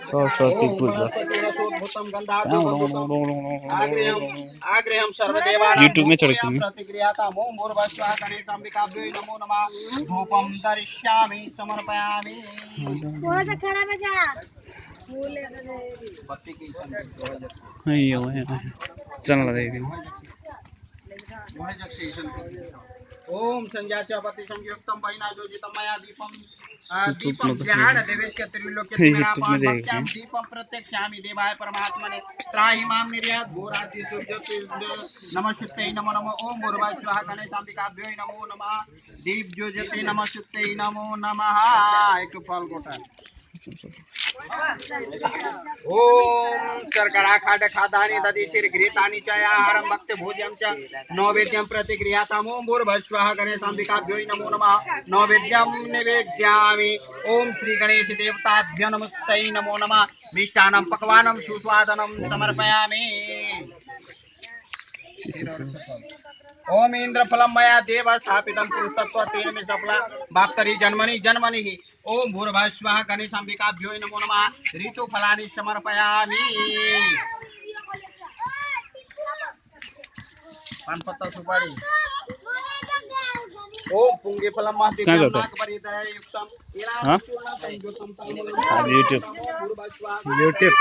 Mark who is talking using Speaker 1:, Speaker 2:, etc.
Speaker 1: सरस्वती पूजा YouTube में चढ़
Speaker 2: प्रतिक्रियातां ओम भूर्भुवः गणेशाम्बिकाभ्यो नमो नमः धूपं दर्शयामि समर्पयामि।
Speaker 1: चल रही
Speaker 2: ओम संध्याच्या पति संयुक्तम वैनाजोजितम मया दीपम दीपम ग्रहण देवेश्य त्रिलोक्य तिमिरापान भक्त्याम दीपम प्रत्यक्षामि देवाय परमात्मने त्राहि मां निर्यात घोराति नमस्ते नमो नमः ओम भूर्भुवः स्वः गणेशाम्बिकाभ्यो नमो नमः दीप ज्योति नमस्ते नमो नमः। एक फल गोटा ओम शर्करा खाड खादानि दधिचिर घृतानि च आहारं भक्त भोज्यं च नैवेद्यं प्रतिगृह्याताम् ओम भूर्भुवः गणेशाम्बिकाभ्यो नमो नमः नैवेद्यं निवेद्यामि ओम श्री गणेश देवताभ्यो नमस्ते नमो नमः मिष्टान्नं पक्वान्नं सुस्वादनं समर्पयामि। ओम इंद्रफलं मया देव स्थापितं पुरुषत्व तेन मे सफला बाप्तरी जन्मनि जन्मनि ओम भूर्भुवः स्वः गणेशाम्बिकाभ्यो नमो नमः ऋतुफलानि समर्पयामि। पान पत्ता सुपारी ओम पुंगीफलं
Speaker 1: कहाँ
Speaker 2: महदिव्यं
Speaker 1: जाता है?
Speaker 2: नागपरिधरयुक्तं
Speaker 1: हाँ
Speaker 2: ईरावतीपूर्णं संयुक्तं
Speaker 1: यूट्यूब
Speaker 2: भूर्भुवः स्वः
Speaker 1: यूट्यूब